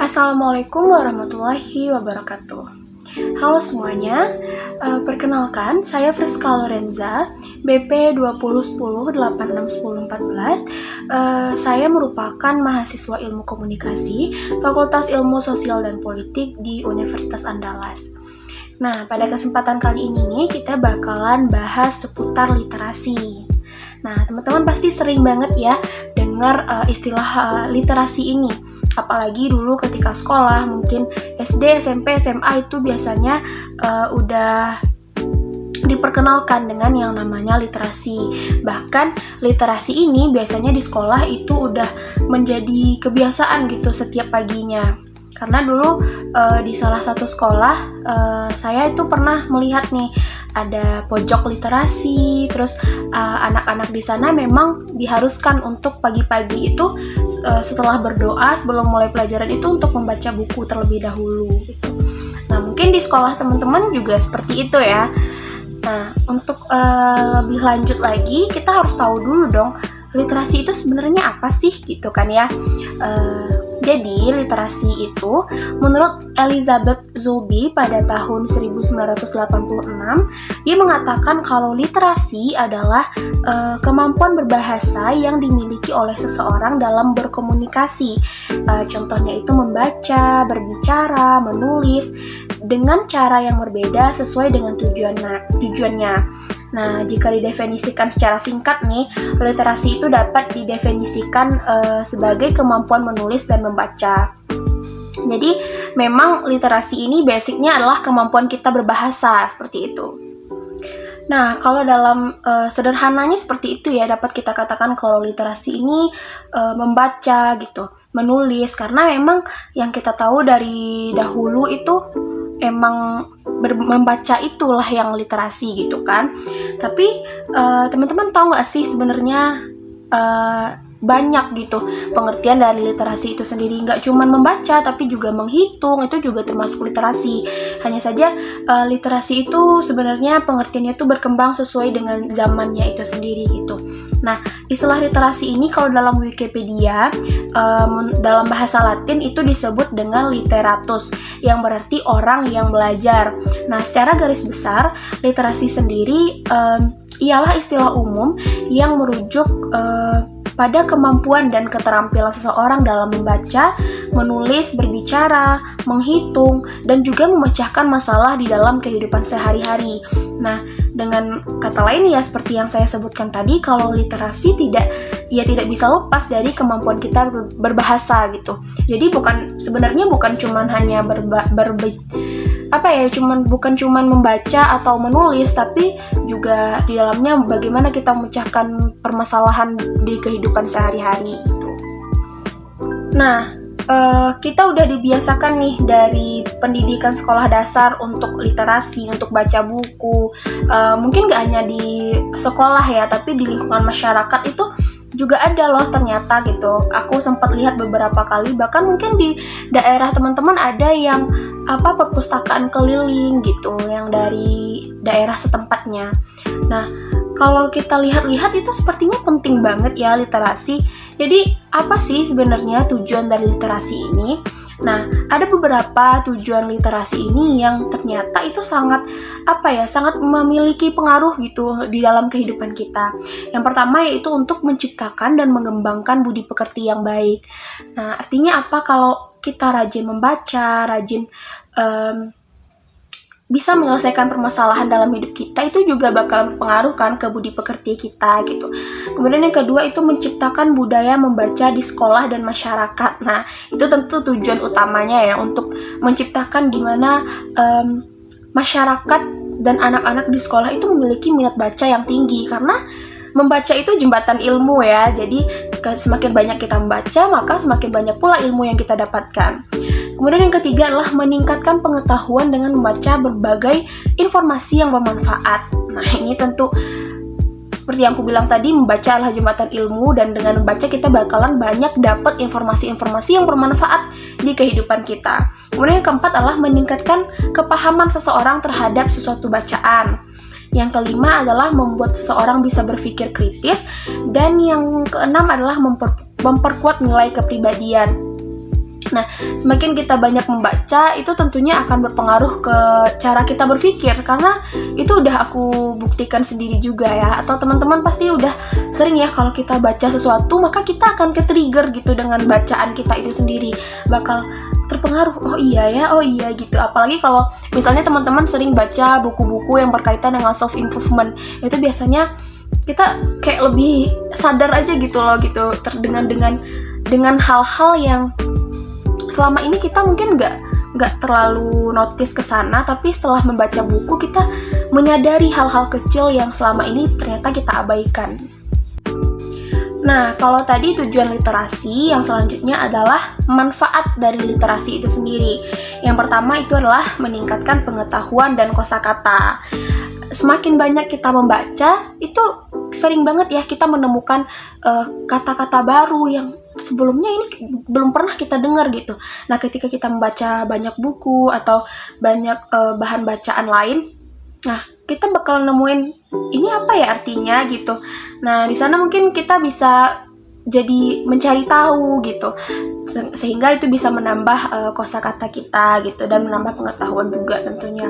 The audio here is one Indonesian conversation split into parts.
Assalamualaikum warahmatullahi wabarakatuh. Halo semuanya, perkenalkan saya Friska Lorenza, BP 2010-861014. Saya merupakan mahasiswa ilmu komunikasi, Fakultas Ilmu Sosial dan Politik di Universitas Andalas. Nah, pada kesempatan kali ini nih, kita bakalan bahas seputar literasi. Nah, teman-teman pasti sering banget ya dengar istilah literasi ini. Apalagi dulu ketika sekolah, mungkin SD, SMP, SMA itu biasanya udah diperkenalkan dengan yang namanya literasi. Bahkan literasi ini biasanya di sekolah itu udah menjadi kebiasaan gitu setiap paginya. Karena dulu di salah satu sekolah saya itu pernah melihat nih ada pojok literasi, terus anak-anak di sana memang diharuskan untuk pagi-pagi itu setelah berdoa sebelum mulai pelajaran itu untuk membaca buku terlebih dahulu gitu. Nah, mungkin di sekolah teman-teman juga seperti itu ya. Nah, untuk lebih lanjut lagi kita harus tahu dulu dong literasi itu sebenarnya apa sih gitu kan ya. Jadi, literasi itu menurut Elizabeth Zobi pada tahun 1986, dia mengatakan kalau literasi adalah kemampuan berbahasa yang dimiliki oleh seseorang dalam berkomunikasi. Contohnya itu membaca, berbicara, menulis dengan cara yang berbeda sesuai dengan tujuannya. Nah, jika didefinisikan secara singkat nih, literasi itu dapat didefinisikan sebagai kemampuan menulis dan membaca. Jadi, memang literasi ini basicnya adalah kemampuan kita berbahasa, seperti itu. Nah, kalau dalam sederhananya seperti itu ya, dapat kita katakan kalau literasi ini membaca gitu, menulis, karena memang yang kita tahu dari dahulu itu emang membaca itulah yang literasi gitu kan. Tapi teman-teman tahu nggak sih sebenarnya banyak gitu pengertian dari literasi itu sendiri. Nggak cuma membaca tapi juga menghitung, itu juga termasuk literasi. Hanya saja literasi itu sebenarnya pengertiannya itu berkembang sesuai dengan zamannya itu sendiri gitu. Nah, istilah literasi ini kalau dalam Wikipedia dalam bahasa Latin itu disebut dengan literatus, yang berarti orang yang belajar. Nah, secara garis besar literasi sendiri ialah istilah umum yang merujuk pada kemampuan dan keterampilan seseorang dalam membaca, menulis, berbicara, menghitung, dan juga memecahkan masalah di dalam kehidupan sehari-hari. Nah, dengan kata lain ya seperti yang saya sebutkan tadi, kalau literasi tidak bisa lepas dari kemampuan kita berbahasa gitu. Jadi sebenarnya bukan cuman hanya bukan cuman membaca atau menulis, tapi juga di dalamnya bagaimana kita memecahkan permasalahan di kehidupan sehari-hari gitu. Nah, kita udah dibiasakan nih dari pendidikan sekolah dasar untuk literasi, untuk baca buku. Mungkin gak hanya di sekolah ya, tapi di lingkungan masyarakat itu juga ada loh ternyata gitu. Aku sempat lihat beberapa kali, bahkan mungkin di daerah teman-teman ada yang perpustakaan keliling gitu, yang dari daerah setempatnya. Nah, kalau kita lihat-lihat itu sepertinya penting banget ya literasi. Jadi apa sih sebenarnya tujuan dari literasi ini? Nah, ada beberapa tujuan literasi ini yang ternyata itu sangat memiliki pengaruh gitu di dalam kehidupan kita. Yang pertama yaitu untuk menciptakan dan mengembangkan budi pekerti yang baik. Nah, artinya apa? Kalau kita rajin membaca, rajin bisa menyelesaikan permasalahan dalam hidup kita, itu juga bakal berpengaruh kan ke budi pekerti kita gitu. Kemudian yang kedua itu menciptakan budaya membaca di sekolah dan masyarakat. Nah, itu tentu tujuan utamanya ya, untuk menciptakan gimana masyarakat dan anak-anak di sekolah itu memiliki minat baca yang tinggi, karena membaca itu jembatan ilmu ya. Jadi semakin banyak kita membaca, maka semakin banyak pula ilmu yang kita dapatkan. Kemudian yang ketiga adalah meningkatkan pengetahuan dengan membaca berbagai informasi yang bermanfaat. Nah, ini tentu seperti yang aku bilang tadi, membaca adalah jembatan ilmu, dan dengan membaca kita bakalan banyak dapat informasi-informasi yang bermanfaat di kehidupan kita. Kemudian yang keempat adalah meningkatkan kepahaman seseorang terhadap sesuatu bacaan. Yang kelima adalah membuat seseorang bisa berpikir kritis, dan yang keenam adalah memperkuat nilai kepribadian. Nah, semakin kita banyak membaca, itu tentunya akan berpengaruh ke cara kita berpikir, karena itu udah aku buktikan sendiri juga ya, atau teman-teman pasti udah sering ya, kalau kita baca sesuatu, maka kita akan ke-trigger gitu dengan bacaan kita itu sendiri, bakal terpengaruh, oh iya gitu. Apalagi kalau misalnya teman-teman sering baca buku-buku yang berkaitan dengan self-improvement, itu biasanya kita kayak lebih sadar aja gitu loh, gitu, dengan hal-hal yang selama ini kita mungkin nggak terlalu notice ke sana, tapi setelah membaca buku kita menyadari hal-hal kecil yang selama ini ternyata kita abaikan. Nah, kalau tadi tujuan literasi, yang selanjutnya adalah manfaat dari literasi itu sendiri. Yang pertama itu adalah meningkatkan pengetahuan dan kosakata. Semakin banyak kita membaca, itu sering banget ya kita menemukan kata-kata baru yang sebelumnya ini belum pernah kita dengar gitu. Nah, ketika kita membaca banyak buku atau banyak bahan bacaan lain, nah kita bakal nemuin ini apa ya artinya gitu. Nah, di sana mungkin kita bisa jadi mencari tahu gitu, sehingga itu bisa menambah kosakata kita gitu, dan menambah pengetahuan juga tentunya.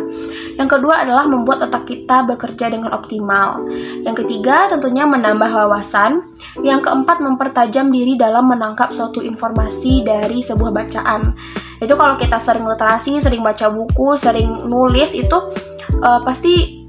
Yang kedua adalah membuat otak kita bekerja dengan optimal. Yang ketiga tentunya menambah wawasan. Yang keempat mempertajam diri dalam menangkap suatu informasi dari sebuah bacaan. Itu kalau kita sering literasi, sering baca buku, sering nulis, itu pasti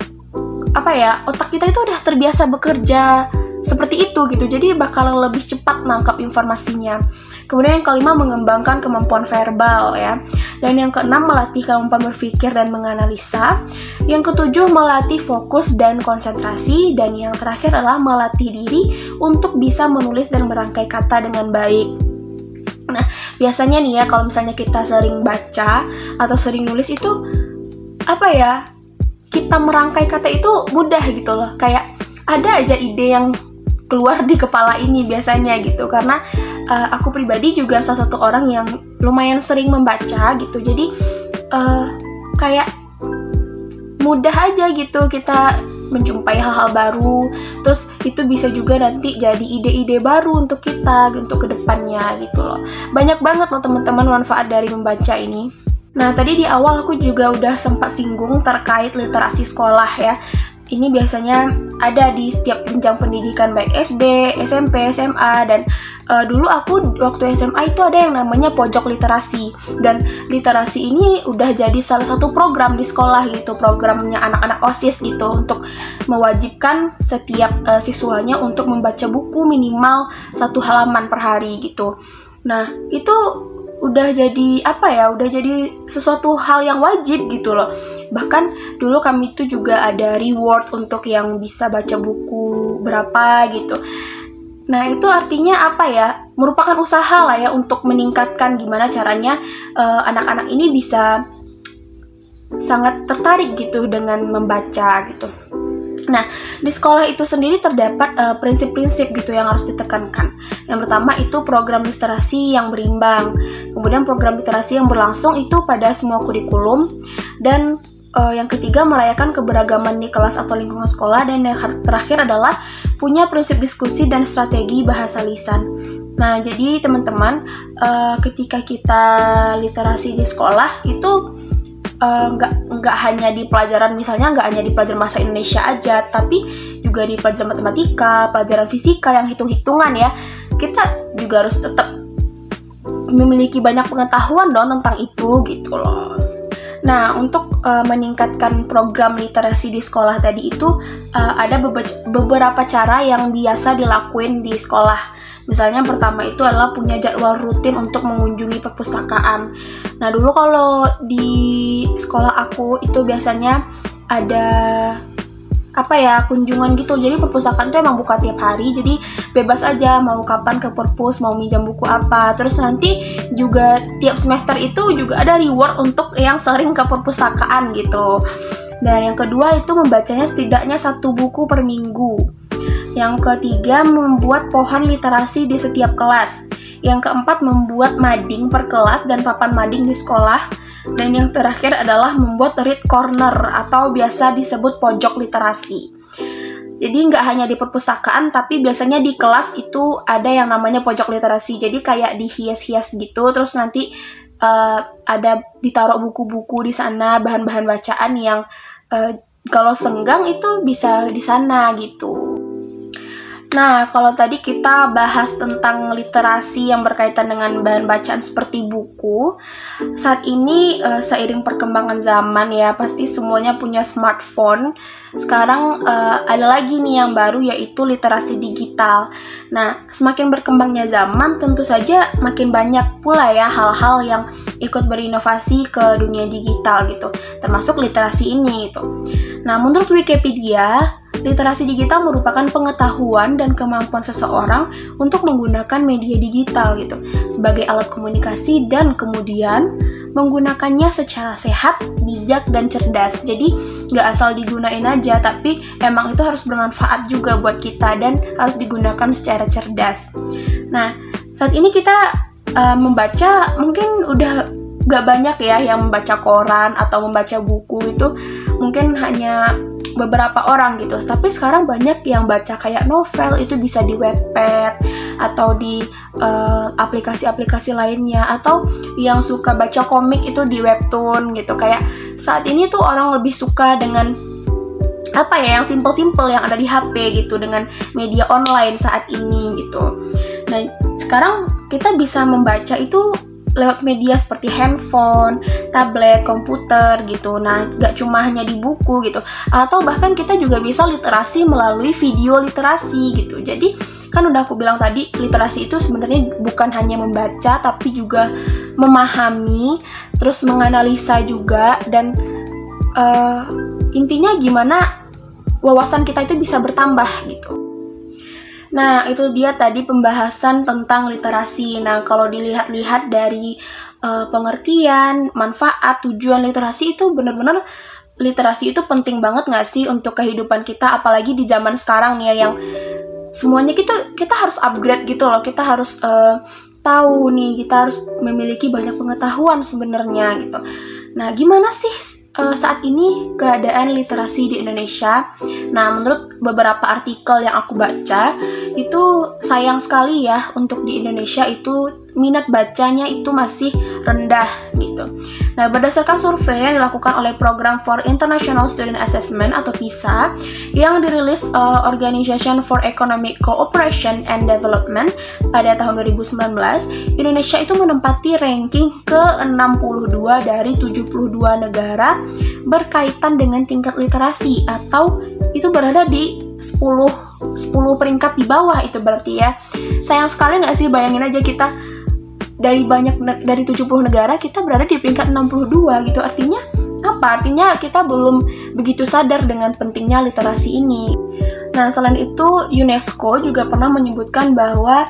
otak kita itu udah terbiasa bekerja seperti itu gitu, jadi bakalan lebih cepat nangkap informasinya. Kemudian yang kelima, mengembangkan kemampuan verbal ya. Dan yang keenam, melatih kemampuan berpikir dan menganalisa. Yang ketujuh, melatih fokus dan konsentrasi. Dan yang terakhir adalah melatih diri untuk bisa menulis dan merangkai kata dengan baik. Nah, biasanya nih ya, kalau misalnya kita sering baca atau sering nulis itu kita merangkai kata itu mudah gitu loh. Kayak ada aja ide yang keluar di kepala ini biasanya gitu, karena aku pribadi juga salah satu orang yang lumayan sering membaca gitu, jadi kayak mudah aja gitu kita menjumpai hal-hal baru, terus itu bisa juga nanti jadi ide-ide baru untuk kita untuk kedepannya gitu loh. Banyak banget loh teman-teman manfaat dari membaca ini. Nah, tadi di awal aku juga udah sempat singgung terkait literasi sekolah ya. Ini biasanya ada di setiap jenjang pendidikan, baik SD, SMP, SMA, dan dulu aku waktu SMA itu ada yang namanya pojok literasi. Dan literasi ini udah jadi salah satu program di sekolah gitu, programnya anak-anak OSIS gitu, untuk mewajibkan setiap siswanya untuk membaca buku minimal 1 halaman per hari gitu. Nah, itu udah jadi udah jadi sesuatu hal yang wajib gitu loh. Bahkan dulu kami itu juga ada reward untuk yang bisa baca buku berapa gitu. Nah, itu artinya merupakan usaha lah ya untuk meningkatkan gimana caranya anak-anak ini bisa sangat tertarik gitu dengan membaca gitu. Nah, di sekolah itu sendiri terdapat prinsip-prinsip gitu yang harus ditekankan. Yang pertama itu program literasi yang berimbang. Kemudian program literasi yang berlangsung itu pada semua kurikulum. Dan yang ketiga, merayakan keberagaman di kelas atau lingkungan sekolah. Dan yang terakhir adalah punya prinsip diskusi dan strategi bahasa lisan. Nah, jadi teman-teman, ketika kita literasi di sekolah itu nggak hanya di pelajaran, misalnya nggak hanya di pelajaran bahasa Indonesia aja, tapi juga di pelajaran matematika, pelajaran fisika yang hitung-hitungan ya. Kita juga harus tetap memiliki banyak pengetahuan dong tentang itu gitu loh. Nah, untuk meningkatkan program literasi di sekolah tadi itu ada beberapa cara yang biasa dilakuin di sekolah. Misalnya yang pertama itu adalah punya jadwal rutin untuk mengunjungi perpustakaan. Nah, dulu kalau di sekolah aku itu biasanya ada kunjungan gitu. Jadi perpustakaan itu emang buka tiap hari, jadi bebas aja mau kapan ke perpus, mau minjam buku apa. Terus nanti juga tiap semester itu juga ada reward untuk yang sering ke perpustakaan gitu. Dan yang kedua itu membacanya setidaknya 1 buku per minggu. Yang ketiga, membuat pohon literasi di setiap kelas. Yang keempat, membuat mading per kelas dan papan mading di sekolah. Dan yang terakhir adalah membuat read corner atau biasa disebut pojok literasi. Jadi nggak hanya di perpustakaan, tapi biasanya di kelas itu ada yang namanya pojok literasi. Jadi kayak dihias-hias gitu, terus nanti ada ditaruh buku-buku di sana, bahan-bahan bacaan yang kalau senggang itu bisa di sana gitu. Nah, kalau tadi kita bahas tentang literasi yang berkaitan dengan bahan bacaan seperti buku, saat ini seiring perkembangan zaman ya, pasti semuanya punya smartphone. Sekarang ada lagi nih yang baru, yaitu literasi digital. Nah, semakin berkembangnya zaman, tentu saja makin banyak pula ya hal-hal yang ikut berinovasi ke dunia digital gitu, termasuk literasi ini gitu. Nah, menurut Wikipedia, literasi digital merupakan pengetahuan dan kemampuan seseorang untuk menggunakan media digital gitu sebagai alat komunikasi dan kemudian menggunakannya secara sehat, bijak, dan cerdas. Jadi nggak asal digunain aja, tapi emang itu harus bermanfaat juga buat kita dan harus digunakan secara cerdas. Nah, saat ini kita membaca mungkin udah nggak banyak ya yang membaca koran atau membaca buku, itu mungkin hanya beberapa orang gitu. Tapi sekarang banyak yang baca kayak novel, itu bisa di Wattpad atau di aplikasi-aplikasi lainnya, atau yang suka baca komik itu di webtoon gitu. Kayak saat ini tuh orang lebih suka dengan apa ya, yang simple-simple yang ada di HP gitu, dengan media online saat ini gitu. Nah, sekarang kita bisa membaca itu lewat media seperti handphone, tablet, komputer gitu. Nah, gak cuma hanya di buku gitu, atau bahkan kita juga bisa literasi melalui video literasi gitu. Jadi kan udah aku bilang tadi, literasi itu sebenarnya bukan hanya membaca, tapi juga memahami, terus menganalisa juga, dan intinya gimana wawasan kita itu bisa bertambah gitu. Nah, itu dia tadi pembahasan tentang literasi. Nah, kalau dilihat-lihat dari pengertian, manfaat, tujuan literasi, itu benar-benar literasi itu penting banget nggak sih untuk kehidupan kita, apalagi di zaman sekarang nih ya, yang semuanya kita harus upgrade gitu loh. Kita harus tahu nih, kita harus memiliki banyak pengetahuan sebenarnya gitu. Nah, gimana sih saat ini keadaan literasi di Indonesia? Nah, menurut beberapa artikel yang aku baca, itu sayang sekali ya untuk di Indonesia itu minat bacanya itu masih rendah gitu. Nah, berdasarkan survei yang dilakukan oleh Program for International Student Assessment atau PISA yang dirilis Organization for Economic Cooperation and Development pada tahun 2019, Indonesia itu menempati ranking ke-62 dari 72 negara berkaitan dengan tingkat literasi, atau itu berada di 10 peringkat di bawah itu berarti ya. Sayang sekali nggak sih, bayangin aja kita dari 70 negara kita berada di peringkat 62 gitu. Artinya apa? Artinya kita belum begitu sadar dengan pentingnya literasi ini. Nah, selain itu UNESCO juga pernah menyebutkan bahwa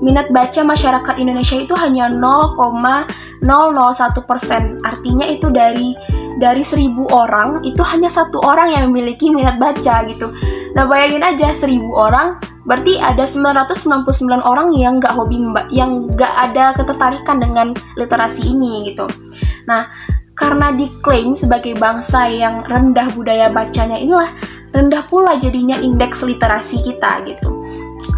minat baca masyarakat Indonesia itu hanya 0,001%. Artinya itu dari 1000 orang itu hanya 1 orang yang memiliki minat baca gitu. Nah, bayangin aja 1000 orang, berarti ada 999 orang yang nggak hobi yang nggak ada ketertarikan dengan literasi ini gitu. Nah, karena diklaim sebagai bangsa yang rendah budaya bacanya, inilah rendah pula jadinya indeks literasi kita gitu.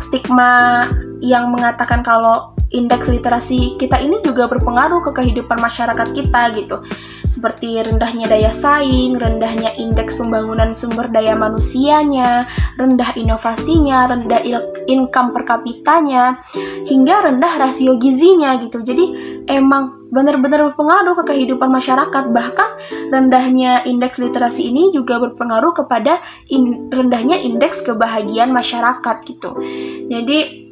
Stigma yang mengatakan kalau indeks literasi kita ini juga berpengaruh ke kehidupan masyarakat kita gitu. Seperti rendahnya daya saing, rendahnya indeks pembangunan sumber daya manusianya, rendah inovasinya, rendah income per kapitanya, hingga rendah rasio gizinya gitu. Jadi emang benar-benar berpengaruh ke kehidupan masyarakat. Bahkan rendahnya indeks literasi ini juga berpengaruh kepada rendahnya indeks kebahagiaan masyarakat gitu. Jadi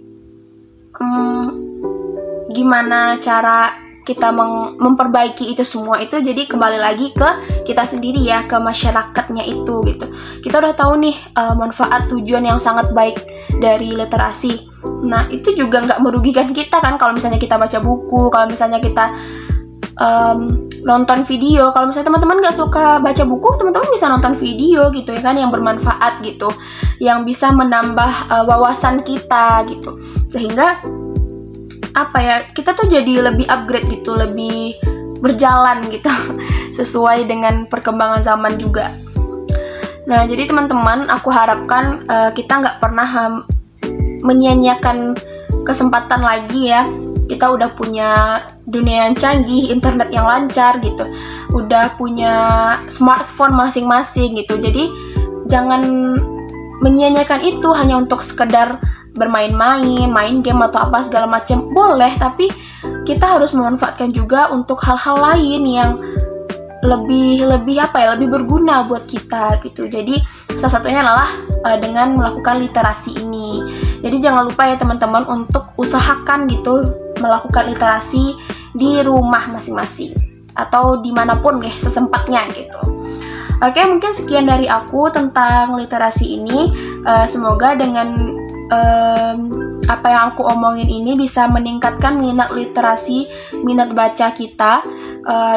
gimana cara kita memperbaiki itu semua itu, jadi kembali lagi ke kita sendiri ya, ke masyarakatnya itu gitu. Kita udah tahu nih manfaat, tujuan yang sangat baik dari literasi. Nah, itu juga nggak merugikan kita kan kalau misalnya kita baca buku, kalau misalnya kita nonton video. Kalau misalnya teman-teman nggak suka baca buku, teman-teman bisa nonton video gitu ya kan, yang bermanfaat gitu, yang bisa menambah wawasan kita gitu, sehingga apa ya, kita tuh jadi lebih upgrade gitu, lebih berjalan gitu sesuai dengan perkembangan zaman juga. Nah, jadi teman-teman, aku harapkan kita nggak pernah menyia-nyiakan kesempatan lagi ya. Kita udah punya dunia yang canggih, internet yang lancar gitu, udah punya smartphone masing-masing gitu. Jadi jangan menyia-nyiakan itu hanya untuk sekedar bermain-main, main game atau apa segala macam. Boleh, tapi kita harus memanfaatkan juga untuk hal-hal lain yang lebih berguna buat kita gitu. Jadi salah satunya adalah dengan melakukan literasi ini. Jadi jangan lupa ya teman-teman untuk usahakan gitu melakukan literasi di rumah masing-masing atau dimanapun sesempatnya gitu. Oke, mungkin sekian dari aku tentang literasi ini. Semoga dengan apa yang aku omongin ini bisa meningkatkan minat literasi, minat baca kita,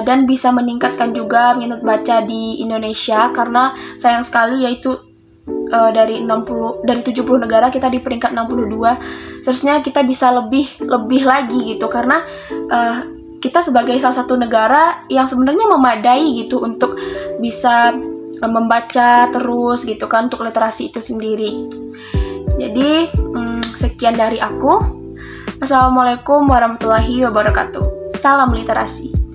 dan bisa meningkatkan juga minat baca di Indonesia, karena sayang sekali yaitu dari 70 negara kita di peringkat 62. Seharusnya kita bisa lebih lagi gitu, karena kita sebagai salah satu negara yang sebenarnya memadai gitu untuk bisa membaca terus gitu kan, untuk literasi itu sendiri. Jadi sekian dari aku. Assalamualaikum warahmatullahi wabarakatuh. Salam literasi.